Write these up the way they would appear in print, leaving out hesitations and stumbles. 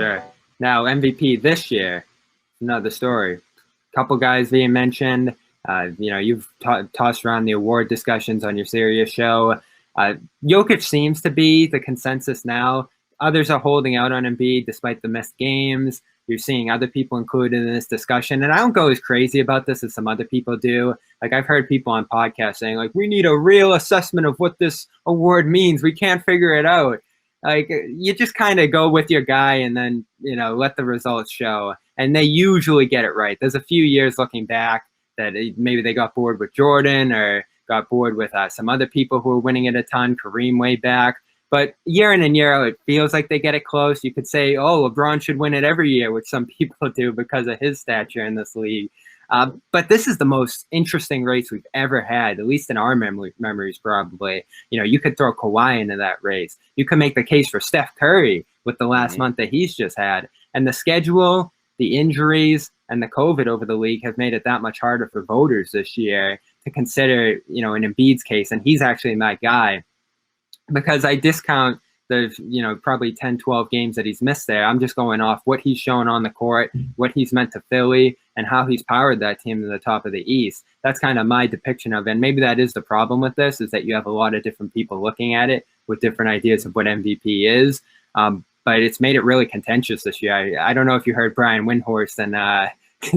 sure. Now, MVP this year, another story. Couple guys being mentioned. You've tossed around the award discussions on your Sirius show. Jokic seems to be the consensus now. Others are holding out on Embiid despite the missed games. You're seeing other people included in this discussion. And I don't go as crazy about this as some other people do. Like, I've heard people on podcasts saying, like, we need a real assessment of what this award means. We can't figure it out. Like, you just kind of go with your guy and then, let the results show. And they usually get it right. There's a few years looking back that maybe they got bored with Jordan or got bored with some other people who were winning it a ton, Kareem way back. But year in and year out, it feels like they get it close. You could say, oh, LeBron should win it every year, which some people do because of his stature in this league. But this is the most interesting race we've ever had, at least in our memories probably. You could throw Kawhi into that race. You could make the case for Steph Curry with the last month that he's just had. And the schedule, the injuries, and the COVID over the league have made it that much harder for voters this year to consider, in Embiid's case. And he's actually my guy because I discount the, probably 10, 12 games that he's missed there. I'm just going off what he's shown on the court, what he's meant to Philly, and how he's powered that team to the top of the East. That's kind of my depiction of it. And maybe that is the problem with this, is that you have a lot of different people looking at it with different ideas of what MVP is. But it's made it really contentious this year. I don't know if you heard Brian Windhorst and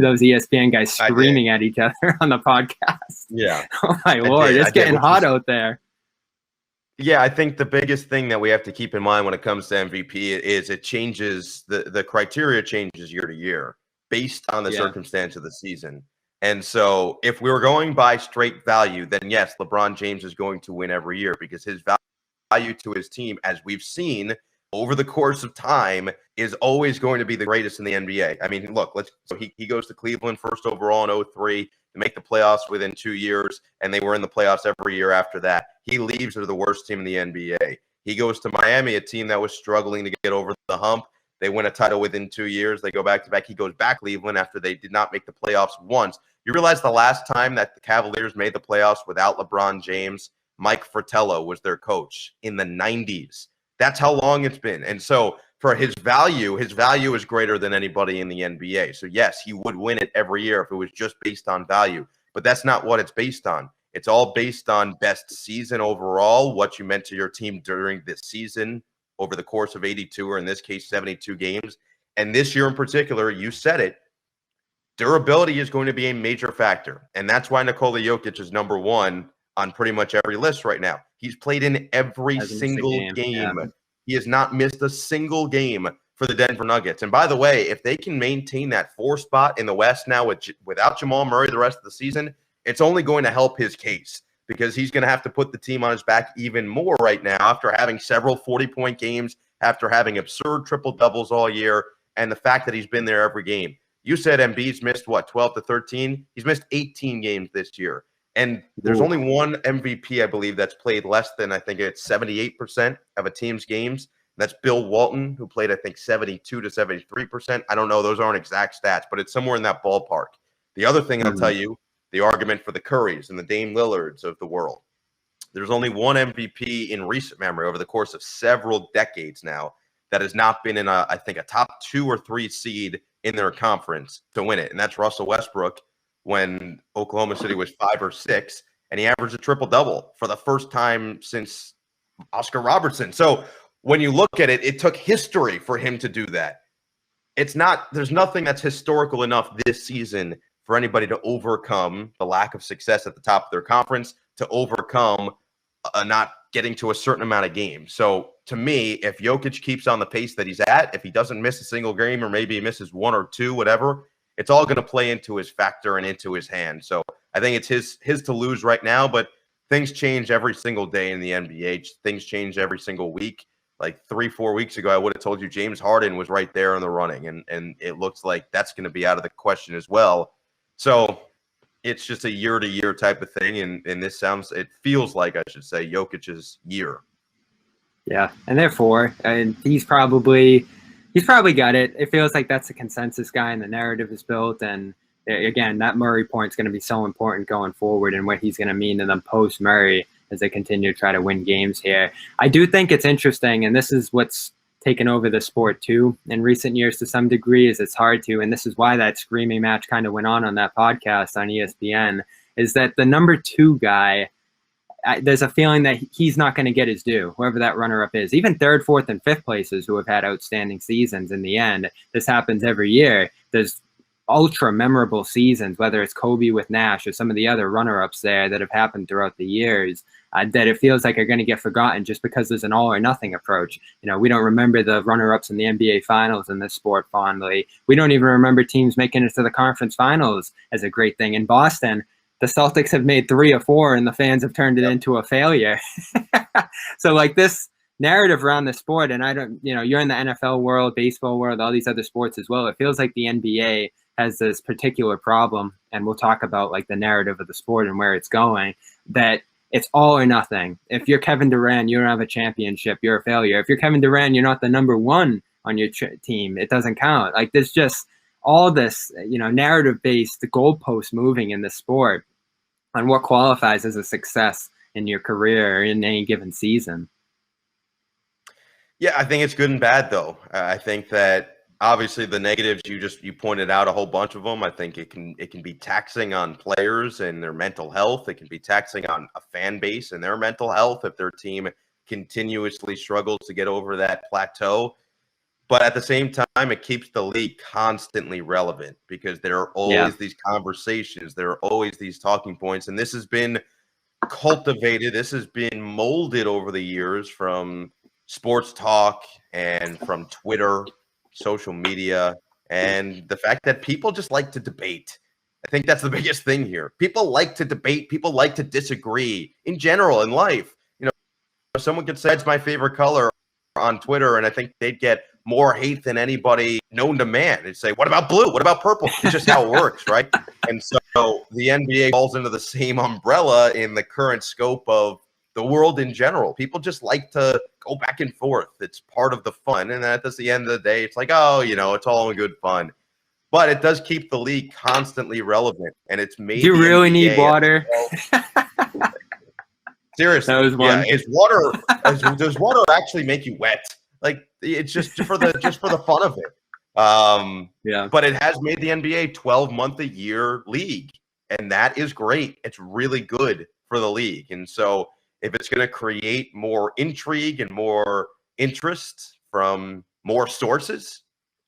those ESPN guys screaming at each other on the podcast. Yeah. Oh, my Lord. It's getting hot out there. Yeah, I think the biggest thing that we have to keep in mind when it comes to MVP is it changes, the criteria changes year to year based on the circumstance of the season. And so if we were going by straight value, then yes, LeBron James is going to win every year because his value to his team, as we've seen over the course of time, is always going to be the greatest in the NBA. I mean, look, so he goes to Cleveland first overall in 2003 to make the playoffs within 2 years, and they were in the playoffs every year after that. He leaves as the worst team in the NBA. He goes to Miami, a team that was struggling to get over the hump. They win a title within 2 years. They go back to back. He goes back to Cleveland after they did not make the playoffs once. You realize the last time that the Cavaliers made the playoffs without LeBron James, Mike Fratello was their coach in the 90s. That's how long it's been. And so for his value is greater than anybody in the NBA. So yes, he would win it every year if it was just based on value. But that's not what it's based on. It's all based on best season overall, what you meant to your team during this season over the course of 82, or in this case, 72 games. And this year in particular, you said it, durability is going to be a major factor. And that's why Nikola Jokic is number one on pretty much every list right now. He's played in every single game. Yeah. He has not missed a single for the Denver Nuggets. And by the way, if they can maintain that 4 spot in the West now without Jamal Murray the rest of the season, it's only going to help his case because he's going to have to put the team on his back even more right now after having several 40-point games, after having absurd triple-doubles all year, and the fact that he's been there every game. You said Embiid's missed, 12 to 13? He's missed 18 games this year. And there's only one MVP, I believe, that's played less than, I think it's 78% of a team's games. That's Bill Walton, who played, I think, 72 to 73%. I don't know. Those aren't exact stats, but it's somewhere in that ballpark. The other thing I'll tell you, the argument for the Currys and the Dame Lillards of the world. There's only one MVP in recent memory over the course of several decades now that has not been in, I think, a top 2 or 3 seed in their conference to win it, and that's Russell Westbrook when Oklahoma City was 5 or 6, and he averaged a triple-double for the first time since Oscar Robertson. So when you look at it, it took history for him to do that. There's nothing that's historical enough this season for anybody to overcome the lack of success at the top of their conference, to overcome not getting to a certain amount of games. So to me, if Jokic keeps on the pace that he's at, if he doesn't miss a single game, or maybe he misses 1 or 2, whatever, it's all going to play into his factor and into his hand. So I think it's his to lose right now, but things change every single day in the NBA. Things change every single week. Like 3-4 weeks ago, I would have told you James Harden was right there in the running, and it looks like that's going to be out of the question as well. So it's just a year-to-year type of thing, and it feels like, I should say, Jokic's year. Yeah, and therefore, and he's probably got it. It feels like that's the consensus guy, and the narrative is built. And again, that Murray point is going to be so important going forward, and what he's going to mean to them post Murray as they continue to try to win games here. I do think it's interesting, and this is what's taken over the sport too in recent years to some degree, is it's hard to, and this is why that screaming match kind of went on that podcast on ESPN, is that the number 2 guy, there's a feeling that he's not going to get his due, whoever that runner-up is. Even 3rd, 4th, and 5th places who have had outstanding seasons in the end. This happens every year. There's ultra memorable seasons, whether it's Kobe with Nash or some of the other runner-ups there that have happened throughout the years, that it feels like are going to get forgotten just because there's an all or nothing approach. We don't remember the runner-ups in the NBA finals in this sport fondly. We don't even remember teams making it to the conference finals as a great thing. In Boston, the Celtics have made 3 or 4 and the fans have turned it into a failure. So like this narrative around the sport, and I don't, you're in the NFL world, baseball world, all these other sports as well. It feels like the NBA has this particular problem, and we'll talk about like the narrative of the sport and where it's going, that it's all or nothing. If you're Kevin Durant, you don't have a championship, you're a failure. If you're Kevin Durant, you're not the number 1 on your team, it doesn't count. Like there's just all this, narrative-based goalpost moving in the sport on what qualifies as a success in your career or in any given season. Yeah, I think it's good and bad, though. I think that obviously the negatives, you pointed out a whole bunch of them. I think it can be taxing on players and their mental health. It can be taxing on a fan base and their mental health if their team continuously struggles to get over that plateau. But at the same time, it keeps the league constantly relevant because there are always these conversations. There are always these talking points. And this has been cultivated. This has been molded over the years from sports talk and from Twitter, social media, and the fact that people just like to debate. I think that's the biggest thing here. People like to debate. People like to disagree in general in life. Someone could say it's my favorite color on Twitter, and I think they'd get more hate than anybody known to man. They'd say, what about blue? What about purple? It's just how it works, right? And so the NBA falls into the same umbrella in the current scope of the world in general. People just like to go back and forth. It's part of the fun. And at the end of the day, it's like, it's all in good fun. But it does keep the league constantly relevant. And it's made Do you really need water? Seriously. That was one. Yeah, does water actually make you wet? Like it's just for the fun of it. Yeah. But it has made the NBA 12-month-a-year league. And that is great. It's really good for the league. And so if it's going to create more intrigue and more interest from more sources,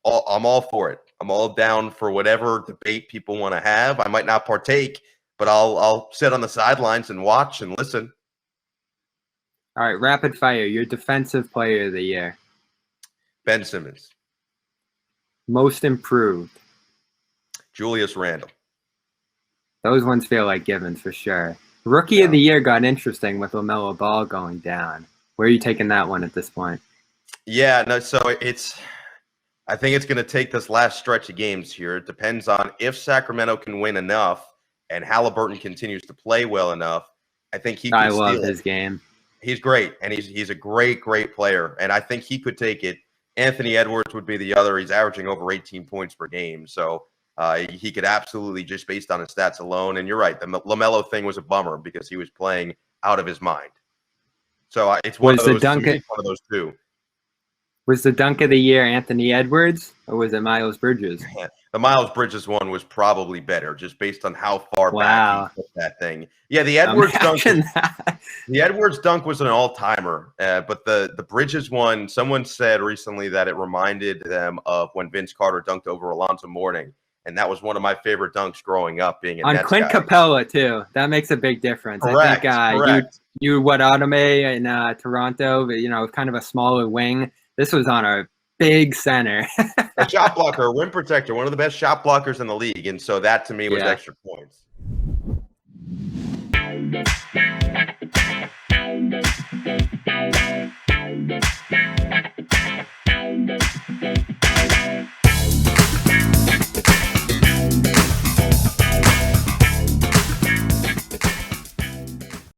I'm all for it. I'm all down for whatever debate people want to have. I might not partake, but I'll sit on the sidelines and watch and listen. All right, rapid fire. Your defensive player of the year. Ben Simmons. Most improved. Julius Randle. Those ones feel like givens for sure. Rookie of the year got interesting with LaMelo Ball going down. Where are you taking that one at this point? Yeah, no, so I think it's going to take this last stretch of games here. It depends on if Sacramento can win enough and Halliburton continues to play well enough. I think he can love his game. He's great, and he's a great player, and I think he could take it. Anthony Edwards would be the other. He's averaging over 18 points per game, so he could absolutely, just based on his stats alone. And you're right, the LaMelo thing was a bummer because he was playing out of his mind. So it's one of those two. Was the dunk of the year Anthony Edwards, or was it Miles Bridges? The Miles Bridges one was probably better, just based on how far back he put that thing. Yeah, the Edwards dunk. The Edwards dunk was an all-timer, but the Bridges one, someone said recently that it reminded them of when Vince Carter dunked over Alonzo Mourning, and that was one of my favorite dunks growing up. Being a Nets Clint guy. Capella too. That makes a big difference. Correct, I think correct. you Adame in Toronto, but kind of a smaller wing. This was on a big center. A shot blocker, a rim protector, one of the best shot blockers in the league. And so that to me was extra points.